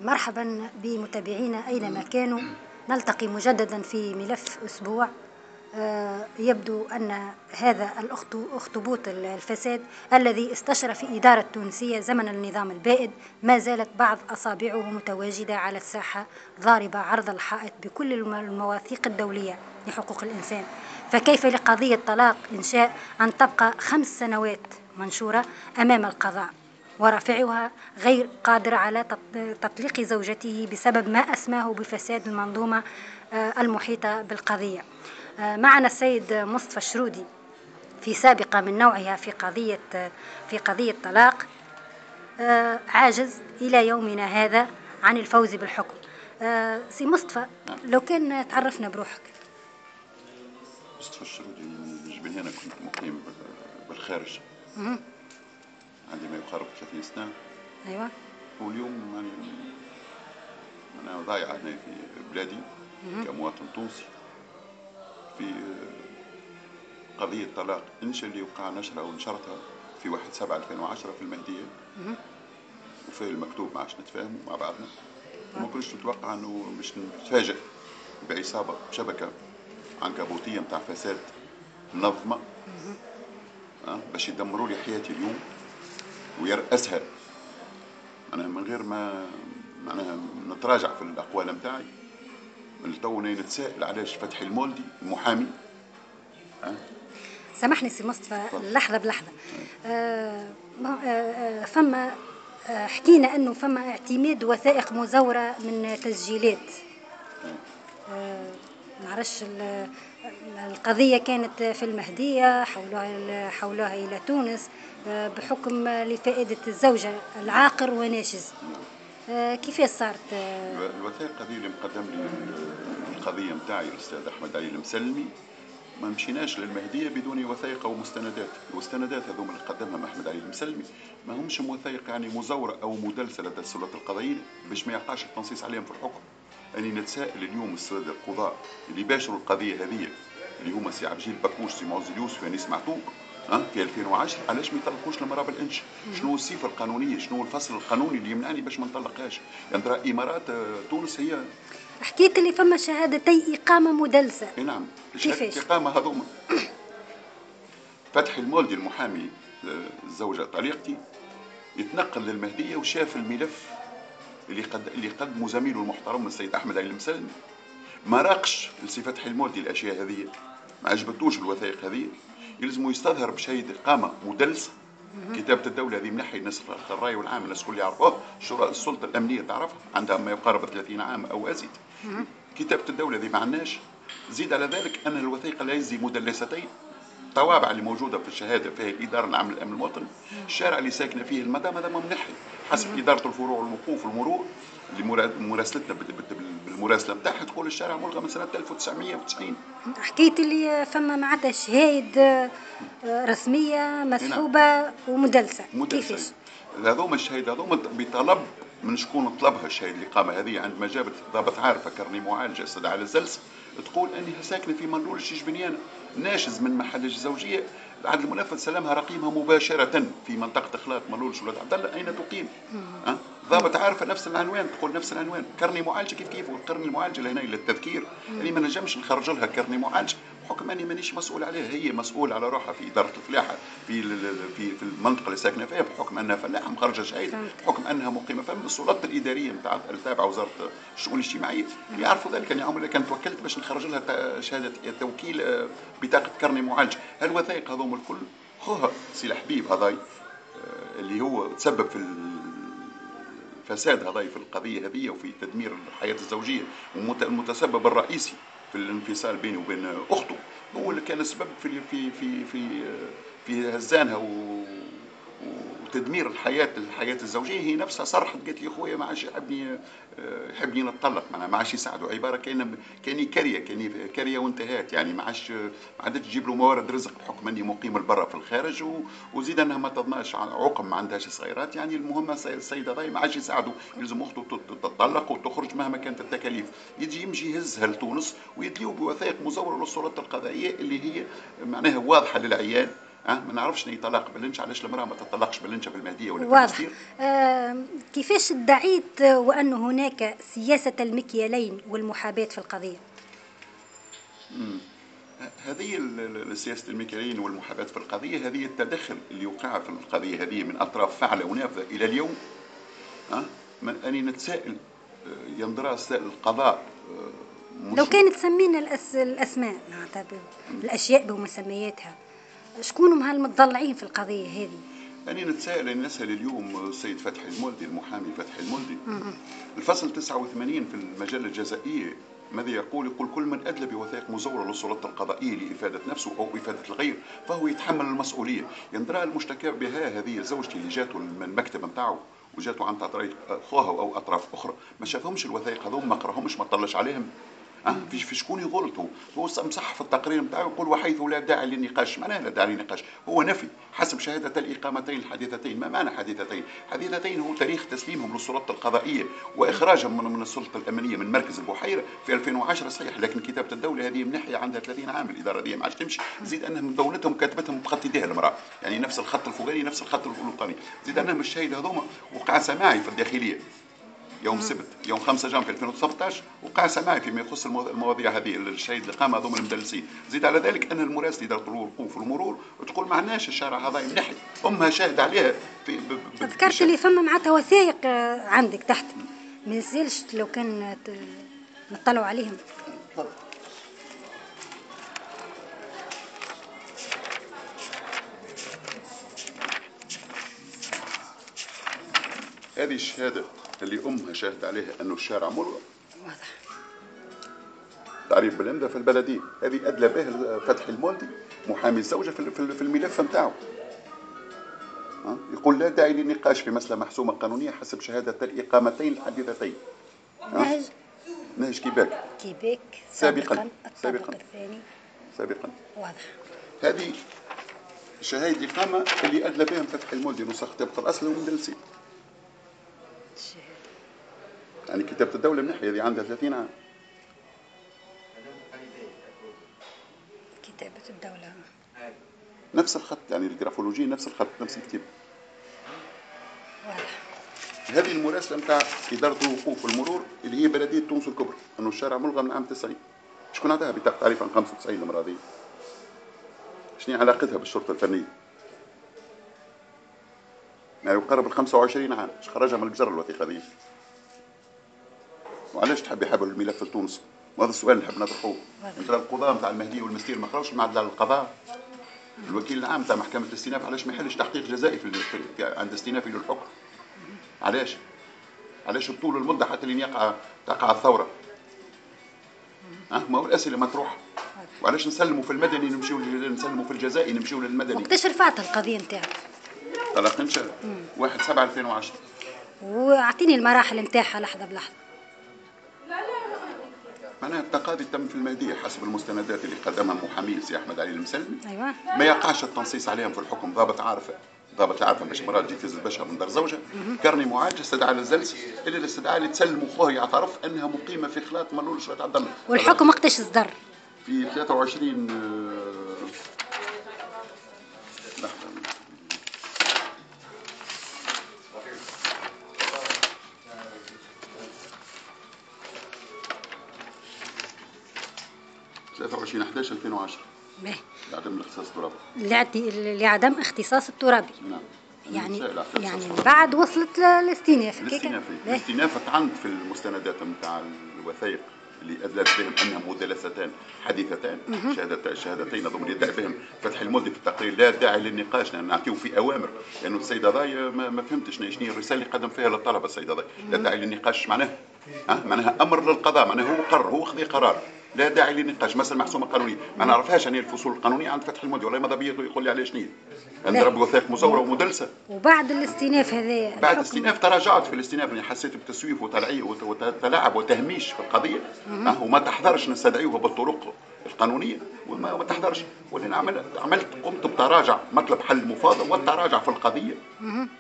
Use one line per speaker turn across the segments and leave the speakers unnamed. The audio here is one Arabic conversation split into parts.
مرحبا بمتابعينا أينما كانوا. نلتقي مجددا في ملف أسبوع. يبدو أن هذا الأخطبوط الفساد الذي استشرى في إدارة تونسية زمن النظام البائد ما زالت بعض أصابعه متواجدة على الساحة، ضاربة عرض الحائط بكل المواثيق الدولية لحقوق الإنسان. فكيف لقضية طلاق إنشاء أن تبقى 5 سنوات منشورة أمام القضاء، ورافعها غير قادر على تطليق زوجته بسبب ما أسماه بفساد المنظومة المحيطة بالقضية؟ معنا السيد مصطفى الشرودي في سابقة من نوعها في قضية طلاق، عاجز إلى يومنا هذا عن الفوز بالحكم. سي مصطفى، لو كان تعرفنا بروحك.
مصطفى الشرودي من جبيل، كنت مقيم بالخارج. عندي ما يقارب 30 سنة.
أيوة.
واليوم يعني أنا ضايع هنا في بلادي كمواطن تونسي في قضية طلاق إنشا اللي وقع نشرها ونشرتها في 1/7/2010 في المهدية، وفي المكتوب ما عادش نتفاهموا مع بعضنا. وما كنتش نتوقع أنه مش نتفاجئ بعصابة شبكة عنكبوتية متاع فساد منظمة باش يدمروا لي حياتي اليوم ويرأسها. أنا من غير ما معناها نتراجع في الأقوال متاعي، من تونا نتسائل علاش فتحي المولدي المحامي.
سامحني سي مصطفى، لحظة بلحظة. فما حكينا أنه فما اعتماد وثائق مزورة من تسجيلات. معرفش القضية كانت في المهدية، حولها إلى تونس بحكم لفائدة الزوجة العاقر وناشز. كيف صارت؟
الوثائق هذه اللي مقدم لي القضية متاعي الأستاذ أحمد علي المسلمي، ما مشيناش للمهدية بدون وثائق أو مستندات. المستندات هذوما اللي قدمها أحمد علي المسلمي ما همش وثائق يعني مزورة أو مدلسة لدى السلطات القضائية باش ما يقعش التنصيص عليهم في الحكم. أني نتساءل اليوم السادة القضاء اللي باشروا القضية هذه، اللي هما سي عبد الجليل بكوش، سي معز اليوسف، يعني سمعتوك في 2010، علاش ما يطلقوش المرأة بالإنش؟ شنو الصفة القانونية؟ شنو الفصل القانوني اللي يمنعني باش ما نطلقهاش؟ يعني ترى إمارات تونس هي
حكيت لي فما شهادتي إقامة مدلسة.
نعم،
كيفاش؟
شهادة إقامة هذوما. فتحي المولدي المحامي الزوجة طليقتي يتنقل للمهدية وشاف الملف اللي قدمه زميله المحترم السيد أحمد علي المسلمي، ما راقش لسي فتحي المولدي الأشياء هذه، ما عجبتوش الوثائق هذه، يلزموا يستظهر بشهادة إقامة مدلسة. كتابة الدولة هذه من ناحية الناس الرأي والعام، الناس الكل يعرفوها، السلطة الأمنية تعرفها، عندها ما يقارب 30 عام أو أزيد. كتابة الدولة هذه ما عندناش. زيد على ذلك أن الوثيقة لا يزي مدلستين. الطوابع اللي موجودة في الشهادة فيها الإدارة العامة للأمن الوطني، الشارع اللي ساكنة فيه المدام هذا منحي حسب إدارة الفروع والوقوف والمرور اللي مراسلتنا بالمراسلة بتاعها تقول الشارع ملغى من سنة 1990.
حكيت لي فما معناتها شهايد رسمية مسحوبة ومدلسة. كيفاش؟
هذوما الشهايد هذوما بطلب من شكون طلبها الشهايد الإقامة هذه؟ عندما جابت ضابط عارفة كرني معالجة استدعاء على الزلس تقول أنها ساكنة في منلول الشجبنيانة، ناشز من محل الزوجية. العدل المنفذ سلمها رقيمها مباشرة في منطقة إخلاط منلول ولاد عبد الله أين تقيم. ضابط عارفة نفس العنوان، تقول نفس العنوان. كرني معالجة كيف والكرني المعالجة لهنا للتذكير، يعني ما نجمش نخرج لها كرني معالجة بحكم اني مانيش مسؤول عليها. هي مسؤول على روحها في اداره الفلاحه في المنطقه اللي ساكنه فيها بحكم انها فلاحه مخرجه شهاده، بحكم انها مقيمه. فهم السلطات الاداريه نتاع التابعه وزاره الشؤون الاجتماعيه يعرفوا ذلك. يعني عمري كان توكلت باش نخرج لها شهاده توكيل بطاقه كرني معالجه. هالوثائق هذوم الكل خوها سي الحبيب هذاي اللي هو تسبب في الفساد هذاي في القضيه هذه وفي تدمير الحياه الزوجيه، والمتسبب الرئيسي في الانفصال بينه وبين اخته، هو اللي كان السبب في هزانها وتدمير الحياه الزوجيه. هي نفسها صرحت قالت لي خويا ما عادش يحبني نتطلق، معناها ما عادش يساعده. عباره كاني كاريه وانتهات، يعني ما عادش تجيب له موارد رزق بحكم اني مقيم البرة في الخارج، وزيد انها ما تضمنش عقم، ما عندهاش صغيرات. يعني المهم السيده ضاي ما عادش يساعده، يلزم اخته تتطلق وتخرج مهما كانت التكاليف. يمشي يهزها لتونس ويدليو بوثائق مزوره للسلطات القضائيه اللي هي معناها واضحه للعيان ما نعرفش ني طلاق باللنش، علاش المراه ما تطلقش باللنش في المهديه ولا في
واضح.
المستير.
كيفاش ادعيت وأن هناك سياسة المكيالين والمحاباة في القضية؟
هذه سياسة المكيالين والمحاباة في القضية، هذه التدخل اللي يوقع في القضية هذه من أطراف فاعلة ونافذة إلى اليوم. أني نتسائل ينظر سائل القضاء.
لو كانت تسمينا الأسماء نعتبر الأشياء بمسمياتها، شكون هم هالمتضلعين في القضية هذه؟
أني نتسائل، أني نسأل اليوم السيد فتحي المولدي، المحامي فتحي المولدي، الفصل 89 في المجلة الجزائية ماذا يقول؟ يقول: كل من أدلى بوثائق مزورة للسلطة القضائية لإفادة نفسه أو إفادة الغير فهو يتحمل المسؤولية. يندرى المشتكى بها هذه زوجتي اللي جاته من المكتب نتاعو وجاته عن طريق أخوها أو أطراف أخرى، ما شافهمش الوثائق هذوم، ما قراهمش، ما طلش عليهم. في شكون يغلط؟ هو مصح في التقرير نتاعو يقول: وحيث لا داعي للنقاش. معناها لا داعي للنقاش، هو نفي حسب شهادة الإقامتين الحديثتين. ما معنى حديثتين؟ حديثتين هو تاريخ تسليمهم للسلطة القضائية وإخراجهم من السلطة الأمنية من مركز البحيرة في 2010 صحيح، لكن كتابة الدولة هذه من ناحية عندها 30 عام، الإدارة دي ما عادش تمشي. زيد أنهم دولتهم كاتبتهم بخط يديها المرأة، يعني نفس الخط الفوقاني نفس الخط الوسطاني. زيد أنهم الشهيد هذوما وقع سماعي في الداخلية يوم السبت يوم 5 جانفي 2019 وقع سماعي فيما يخص المواضيع هذه الشهيد اللي قام هذوما المدلسين. زيد على ذلك ان المراسله دارت الوقوف والمرور وتقول معناش الشارع هذا يمنحي، امها شاهد عليها في
تذكرت اللي فما معناتها وثائق عندك تحت، ما ينزلش لو كان نطلعوا عليهم.
هذه الشهاده اللي امها شاهد عليها انه الشارع ملغى،
واضح.
تعريف بالامضاء في البلديه، هذه ادلى به فتحي المولدي محامي الزوجه في الملف نتاعو. يقول: لا داعي للنقاش في مسألة محسومة قانونية حسب شهادة الإقامتين الحديثتين. نهج كيباك سابقا
الثاني
سابقا.
واضح.
هذه شهادة الإقامة اللي أدلى بهم فتحي المولدي نسخ كتابة الأصل ومدلسين. يعني كتابة الدولة من ناحية هذه عندها 30 عام.
كتابة الدولة
نفس الخط، يعني الجرافولوجي نفس الخط نفس الكتابة.
واضح.
هذه المراسلة نتاع إدارة الوقوف والمرور اللي هي بلدية تونس الكبرى أنه الشارع ملغى من عام 90. شكون عندها بطاقة تعريف عن 95 المرة هذه؟ شنو علاقتها بالشرطة الفنية؟ يعني يقرب ال 25 عام، ايش خرجها من الجزر الوثيقة هذه؟ وعلاش تحب يحبوا الملف لتونس؟ وهذا السؤال اللي نحب نطرحوه. انت القضاة نتاع المهدي والمستير ما خرجوش مع القضاء؟ الوكيل العام تاع محكمة الاستئناف علاش ما يحلش تحقيق جزائي عند استئنافه للحكم؟ علاش طول المدة حتى لين تقع الثورة؟ ما هو الأسئلة مطروحة. وعلاش نسلموا في المدني نسلموا في الجزائي نمشيو للمدني؟
وقتاش رفعت القضية نتاعك؟
طلق انشاء 1/7/2010.
واعطيني المراحل نتاعها لحظة بلحظة.
معناها التقاضي تم في المهدية حسب المستندات اللي قدمها محامي سي أحمد علي المسلمي.
أيوة.
ما يقعش التنصيص عليهم في الحكم. ضابط عارفة باش مرات تجي تهز البشرة من دار زوجها، كرني معالج استدعاء للجلسة إلا الاستدعاء اللي تسلم خوها يعترف أنها مقيمة في خلاط ملول شريط عبد الله.
والحكم وقتاش اصدر؟
في 23 لحظة 23/11/2010 لعدم الاختصاص الترابي.
لعدم اختصاص الترابي.
نعم.
يعني بعد وصلت للاستئناف.
الاستئناف عند في المستندات نتاع الوثائق اللي أدلت بهم أنها مدلستان حديثتان، شهادتين ضمن يدعي بهم فتحي المولدي في التقرير. لا داعي للنقاش نعطيو في أوامر، لأنه السيدة ضاي ما فهمتش شنو الرسالة اللي قدم فيها للطلبة السيدة ضاي. لا داعي للنقاش معناها أمر للقضاء، معناها هو قرر، هو خذ قرار. لا داعي للنقاش، مسألة محسومة قانونية. ما نعرفهاش أنا الفصول القانونية عند فتحي المولدي، والله ماذا بيا يقول لي على شنو نضرب وثائق مزورة ومدلسة.
وبعد الاستئناف هذا
بعد الاستئناف تراجعت في الاستئناف، يعني حسيت بتسويف وتلاعب وتهميش في القضية. وما تحضرش نستدعيوها بالطرق القانونية وما تحضرش. واللي قمت بتراجع مطلب حل مفاضل والتراجع في القضية.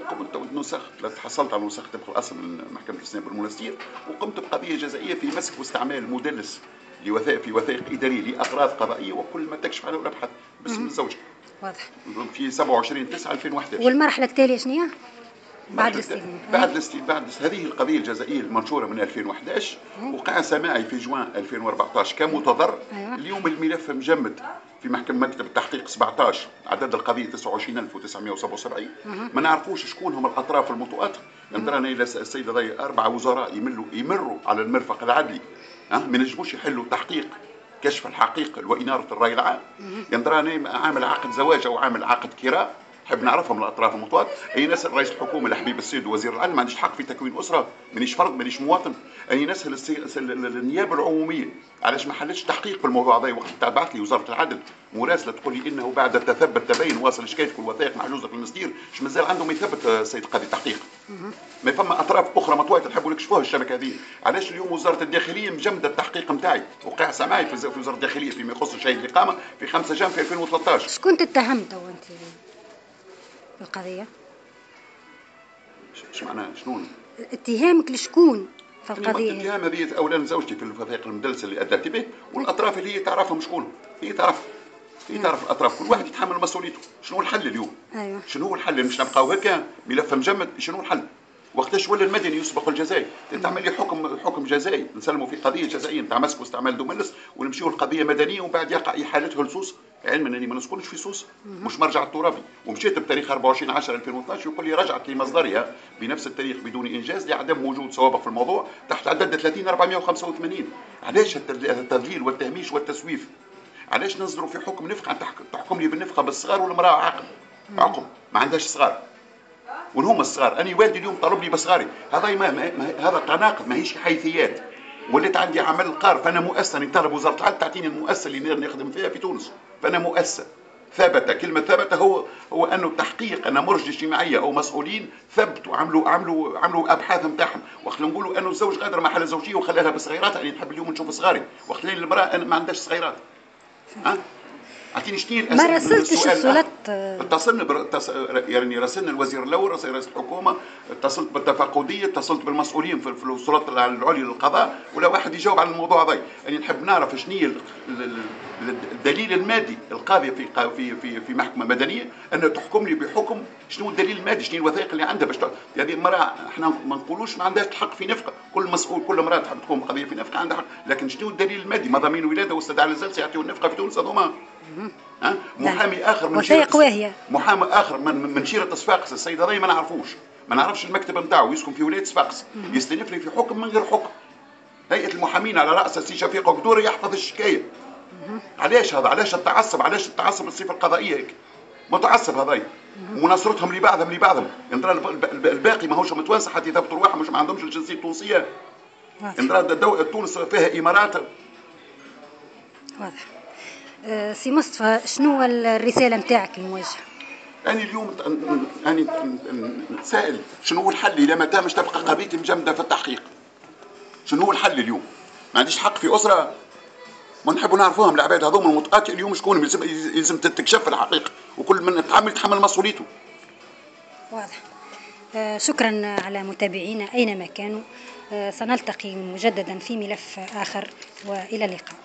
وقمت نسخ تحصلت على نسخ طبق الأصل من محكمة الاستئناف بالمنستير، وقمت بقضية جزائية في مسك واستعمال مدلس في وثائق إدارية لأغراض قضائية، وكل ما تكشف عنه الأبحاث باسم الزوجة.
واضح.
في 27/9/2011.
والمرحلة التالية شنو هي؟ بعد الاستئناف.
بعد هذه القضيه الجزائيه المنشوره من 2011 وقع سماعي في جوان 2014 كمتضرر.
أيوة.
اليوم الملف مجمد في محكمه مكتب التحقيق 17، عدد القضيه 29977. ما نعرفوش شكون هم الاطراف المتواطئه. نظرنا الى السيده ضي 4 وزراء يمروا على المرفق العدلي، ما نجموش يحلوا تحقيق كشف الحقيقه واناره الراي العام. ينظراني عامل عقد زواج او عامل عقد كراء، نحب نعرفهم الاطراف المتواطئه. اي ناس رئيس الحكومه الحبيب السيد وزير العدل ما عنديش حق في تكوين اسره، مانيش فرد مانيش مواطن. اي ناس النيابه العموميه علاش ما حلتش تحقيق في الموضوع هذا؟ وقت تبعت لي وزاره العدل مراسله تقول لي انه بعد التثبت تبين واصل شكايتك والوثائق محجوزه في المستير، اش مازال عندهم يثبت السيد قاضي التحقيق؟ ما فما اطراف اخرى متواطئه تحبوا يكشفوها الشبكه هذه. علاش اليوم وزاره الداخليه مجمده التحقيق نتاعي؟ وقع سماعي في وزاره الداخليه فيما يخص شهيد الاقامه في 5 جان في 2013.
شكون اتهمت وانت في القضيه؟
ايش معناها شنو؟
اتهامك لشكون في القضيه؟
الاتهام هذه اولا زوجتي في الوثائق المدلسه اللي ادت به، والاطراف اللي هي تعرفهم شكون، هي تعرف الاطراف، كل واحد يتحمل مسؤوليته. شنو الحل اليوم؟
ايوه.
شنو هو الحل؟ مش نبقاو هكا ملف مجمد؟ شنو الحل؟ وقتاش ولا المدني يسبق الجزائي؟ تعمل لي حكم جزائي نسلموا في قضيه جزائيه نتاع مسك واستعمال دوملس، ونمشيو لقضيه مدنيه ومن بعد يقع احالته لسوس، علما انني ما نسكنش في سوس، مش مرجع الترابي. ومشيت بتاريخ 24/10/2012 يقول لي رجعت لمصدرها بنفس التاريخ بدون انجاز لعدم وجود سوابق في الموضوع تحت عدد 30/485. علاش التضليل والتهميش والتسويف؟ علاش نصدروا في حكم نفقه تحكم لي بالنفقه بالصغار والمراه عقب ما عندهاش صغار؟ وين هما الصغار؟ أنا والدي اليوم طلب لي بصغاري، هذا هذا تناقض، ماهيش حيثيات. وليت عندي عمل القار، فأنا مؤسسة طالب وزارة العدل تعطيني المؤسسة اللي نخدم فيها في تونس، فأنا مؤسسة ثبت. كلمة ثبت هو أنه تحقيق أن مرج اجتماعية أو مسؤولين ثبتوا عملوا أبحاث نتاعهم. وقت نقولوا أنه الزوج غادر محل الزوجية وخلاها بصغيرات، أنا نحب اليوم نشوف صغاري، وقت المرأة أنا ما عندهاش صغيرات. اعطيني شنو
ما راسلتش السلطات؟
يعني راسلنا الوزير الاول، رئيس الحكومه، اتصلت بالتفقديه، اتصلت بالمسؤولين في السلطات العليا للقضاء، ولا واحد يجاوب على الموضوع هذا. يعني نحب نعرف شنو الدليل المادي القاضيه في محكمه مدنيه ان تحكم لي بحكم. شنو الدليل المادي؟ شنو الوثائق اللي عندها باش يعني المراه احنا ما نقولوش ما عندهاش الحق في نفقه، كل مسؤول كل امراه تحب تقوم قضيه في نفقه عندها حق، لكن شنو الدليل المادي؟ مضامين الولاده واستدعاء الزلزال يعطيوا النفقه في تونس هذوما. محامي اخر من
وثائق واهيه،
محامي اخر من شيره صفاقس، السيد هذا ما نعرفش المكتب نتاعو، يسكن في ولايه صفاقس، يستلف لي في حكم من غير حكم. هيئه المحامين على راس السي شفيق قدوري يحفظ الشكايه. علاش هذا؟ علاش التعصب بالصفه القضائيه هيك؟ متعصب هذايا، ومناصرتهم لبعضهم. الباقي ماهوش متوانسه حتى يثبتوا رواحهم، مش ما عندهمش الجنسيه التونسيه. تونس فيها امارات.
واضح. سي مصطفى، شنو الرساله نتاعك الموجهه؟
أنا اليوم أنا سائل شنو هو الحل إذا ما تمش تبقى قضيتي مجمدة في التحقيق؟ شنو هو الحل اليوم؟ ما عنديش حق في أسرة؟ ما نحبوا نعرفوهم العباد هذوما المتقاتل اليوم شكون؟ يلزم تكشف الحقيقة، وكل من يتحمل مسؤوليته.
واضح. شكرا على متابعينا أينما كانوا. سنلتقي مجددا في ملف آخر، وإلى اللقاء.